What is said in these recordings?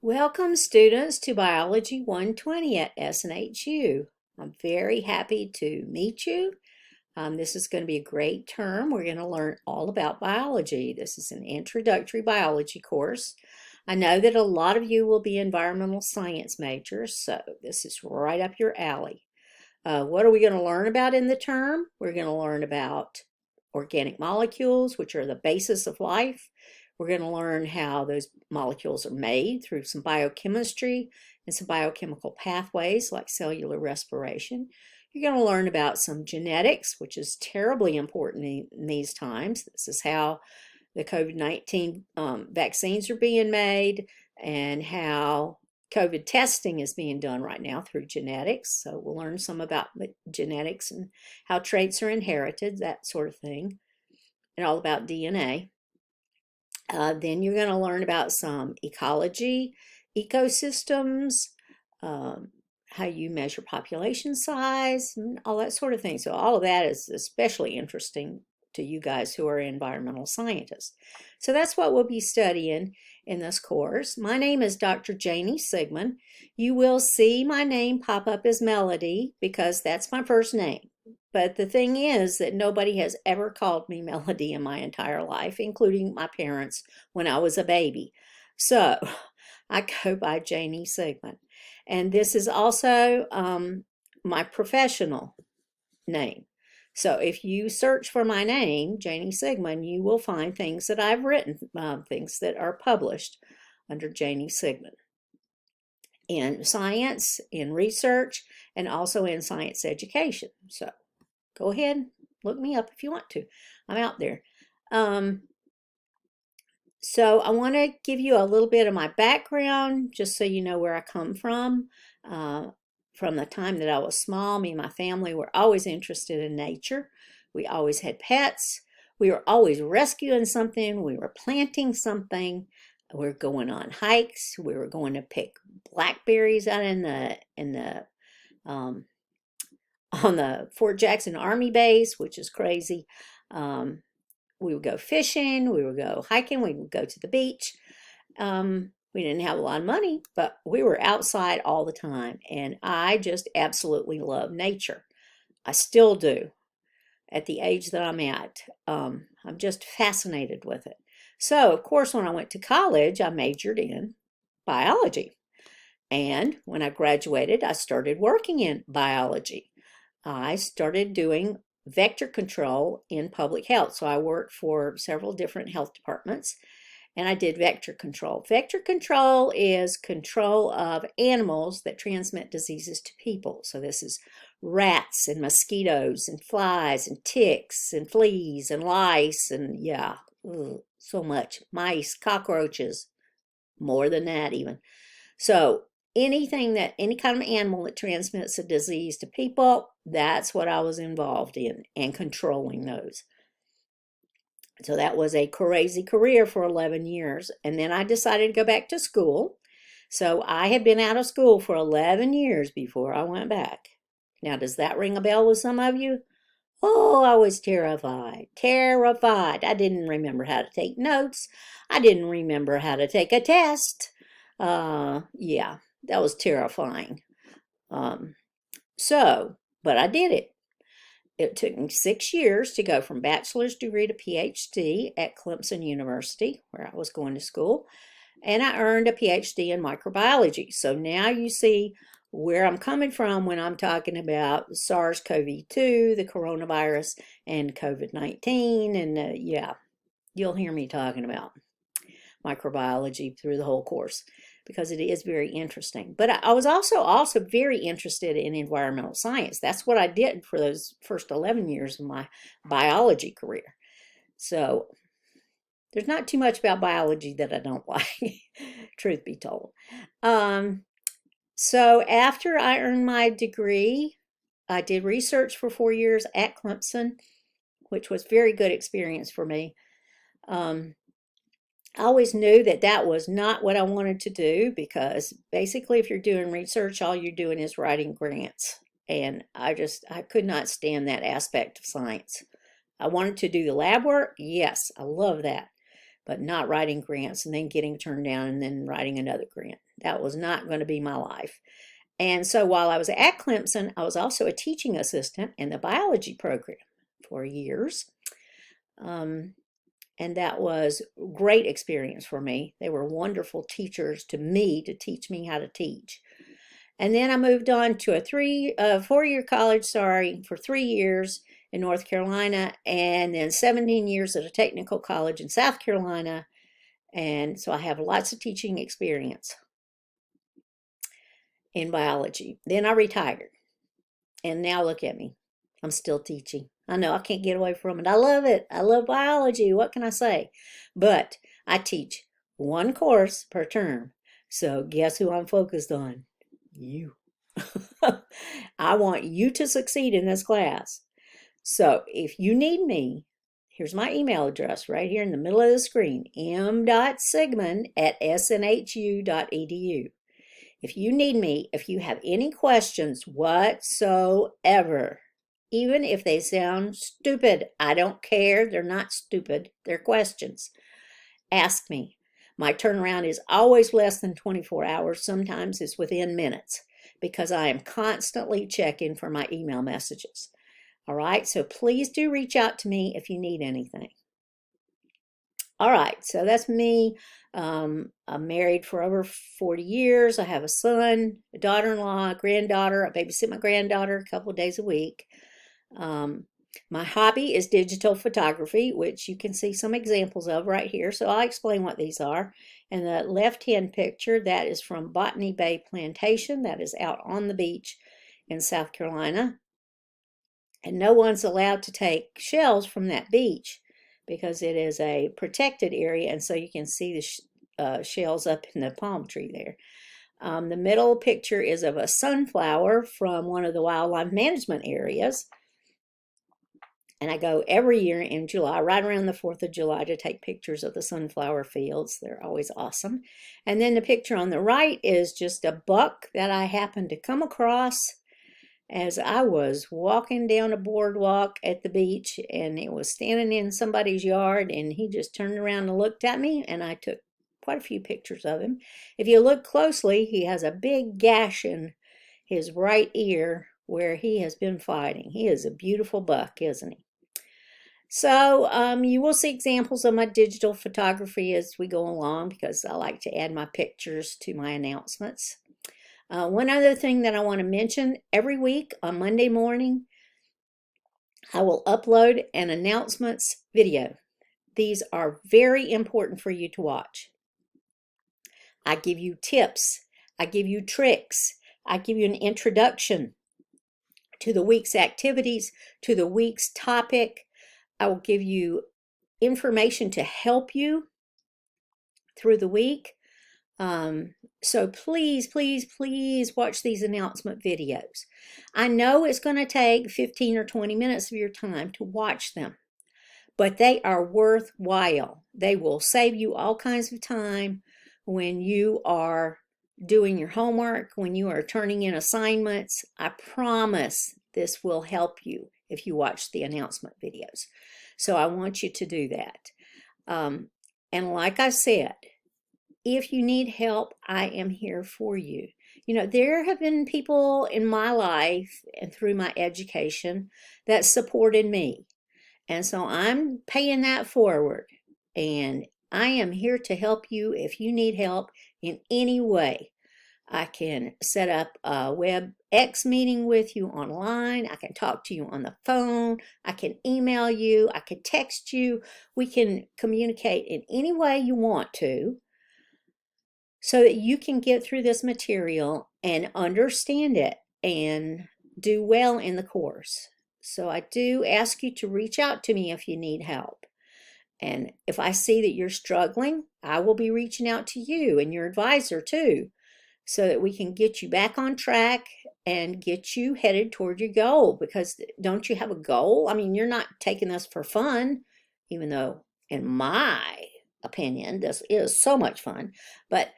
Welcome students to Biology 120 at SNHU. I'm very happy to meet you. This is going to be a great term. We're going to learn all about biology. This is an introductory biology course. I know that a lot of you will be environmental science majors, so this is right up your alley. What are we going to learn about in the term? We're going to learn about organic molecules, which are the basis of life. We're going to learn how those molecules are made through some biochemistry and some biochemical pathways like cellular respiration. You're going to learn about some genetics, which is terribly important in these times. This is how the COVID-19 vaccines are being made and how COVID testing is being done right now through genetics. So we'll learn some about genetics and how traits are inherited, that sort of thing, and all about DNA. Then you're going to learn about some ecology, ecosystems, how you measure population size, and all that sort of thing. So all of that is especially interesting to you guys who are environmental scientists. So that's what we'll be studying in this course. My name is Dr. Janie Sigmon. You will see my name pop up as Melody because that's my first name. But the thing is that nobody has ever called me Melody in my entire life, including my parents when I was a baby. So I go by Janie Sigmon. And this is also my professional name. So if you search for my name, Janie Sigmon, you will find things that I've written, things that are published under Janie Sigmon in science, in research, and also in science education. So go ahead, look me up if you want to. I'm out there. So I want to give you a little bit of my background, just so you know where I come from. From the time that I was small, me and my family were always interested in nature. We always had pets. We were always rescuing something. We were planting something. We were going on hikes. We were going to pick blackberries out on the Fort Jackson Army base, which is crazy. We would go fishing, we would go hiking, we would go to the beach. We didn't have a lot of money, but we were outside all the time, and I just absolutely love nature. I still do at the age that I'm at. I'm just fascinated with it. So, of course, when I went to college, I majored in biology. And when I graduated, I started working in biology. I started doing vector control in public health. So I worked for several different health departments, and I did vector control. Vector control is control of animals that transmit diseases to people. So this is rats and mosquitoes and flies and ticks and fleas and lice and so much. Mice, cockroaches, more than that even. So any kind of animal that transmits a disease to people, that's what I was involved in and controlling those. So that was a crazy career for 11 years. And then I decided to go back to school. So I had been out of school for 11 years before I went back. Now, does that ring a bell with some of you? Oh, I was terrified. Terrified. I didn't remember how to take notes. I didn't remember how to take a test. Yeah, that was terrifying. But I did it. It took me 6 years to go from bachelor's degree to PhD at Clemson University, where I was going to school, and I earned a PhD in microbiology. So now you see where I'm coming from when I'm talking about SARS-CoV-2, the coronavirus, and COVID-19, and you'll hear me talking about microbiology through the whole course because it is very interesting. But I was also very interested in environmental science. That's what I did for those first 11 years of my biology career. So there's not too much about biology that I don't like, truth be told. So after I earned my degree, I did research for 4 years at Clemson, which was very good experience for me. I always knew that that was not what I wanted to do because basically if you're doing research, all you're doing is writing grants. And I could not stand that aspect of science. I wanted to do the lab work. Yes, I love that. But not writing grants and then getting turned down and then writing another grant. That was not going to be my life. And so while I was at Clemson, I was also a teaching assistant in the biology program for years. And that was a great experience for me. They were wonderful teachers to me to teach me how to teach. And then I moved on to a 4-year college, for 3 years in North Carolina, and then 17 years at a technical college in South Carolina. And so I have lots of teaching experience in biology. Then I retired. And now look at me. I'm still teaching. I know I can't get away from it. I love it. I love biology. What can I say? But I teach one course per term. So guess who I'm focused on? You. I want you to succeed in this class. So if you need me, here's my email address right here in the middle of the screen, m.sigmon@snhu.edu. If you need me, if you have any questions whatsoever, even if they sound stupid, I don't care. They're not stupid. They're questions. Ask me. My turnaround is always less than 24 hours. Sometimes it's within minutes because I am constantly checking for my email messages. All right, so please do reach out to me if you need anything. All right, so that's me. I'm married for over 40 years. I have a son, a daughter-in-law, a granddaughter. I babysit my granddaughter a couple of days a week. My hobby is digital photography, which you can see some examples of right here. So I'll explain what these are. And the left-hand picture, that is from Botany Bay Plantation. That is out on the beach in South Carolina. And no one's allowed to take shells from that beach because it is a protected area, and so you can see the shells up in the palm tree there. The middle picture is of a sunflower from one of the wildlife management areas. And I go every year in July, right around the 4th of July, to take pictures of the sunflower fields. They're always awesome. And then the picture on the right is just a buck that I happened to come across as I was walking down a boardwalk at the beach, and it was standing in somebody's yard, and he just turned around and looked at me, and I took quite a few pictures of him. If you look closely, he has a big gash in his right ear where he has been fighting. He is a beautiful buck, isn't he? So you will see examples of my digital photography as we go along because I like to add my pictures to my announcements. One other thing that I want to mention, every week on Monday morning, I will upload an announcements video. These are very important for you to watch. I give you tips. I give you tricks. I give you an introduction to the week's activities, to the week's topic. I will give you information to help you through the week. So please, please, please watch these announcement videos. I know it's going to take 15 or 20 minutes of your time to watch them, but they are worthwhile. They will save you all kinds of time when you are doing your homework, when you are turning in assignments. I promise this will help you if you watch the announcement videos. So I want you to do that. And like I said, if you need help, I am here for you. You know, there have been people in my life and through my education that supported me. And so I'm paying that forward. And I am here to help you if you need help in any way. I can set up a WebEx meeting with you online. I can talk to you on the phone. I can email you. I can text you. We can communicate in any way you want to, so that you can get through this material and understand it and do well in the course. So I do ask you to reach out to me if you need help. And if I see that you're struggling, I will be reaching out to you and your advisor too, so that we can get you back on track and get you headed toward your goal. Because don't you have a goal? I mean, you're not taking this for fun, even though in my opinion, this is so much fun. But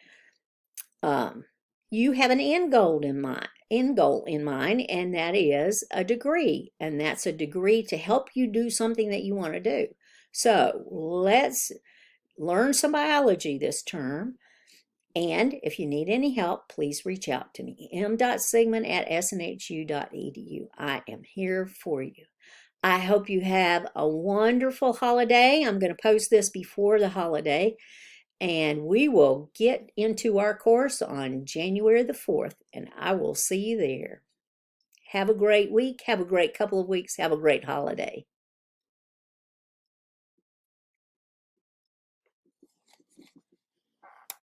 you have an end goal in mind, and that is a degree, and that's a degree to help you do something that you want to do. So let's learn some biology this term, And if you need any help, please reach out to me, m.sigmon@snhu.edu. I am here for you. I hope you have a wonderful holiday. I'm going to post this before the holiday, and we will get into our course on January the 4th, and I will see you there. Have a great week. Have a great couple of weeks. Have a great holiday.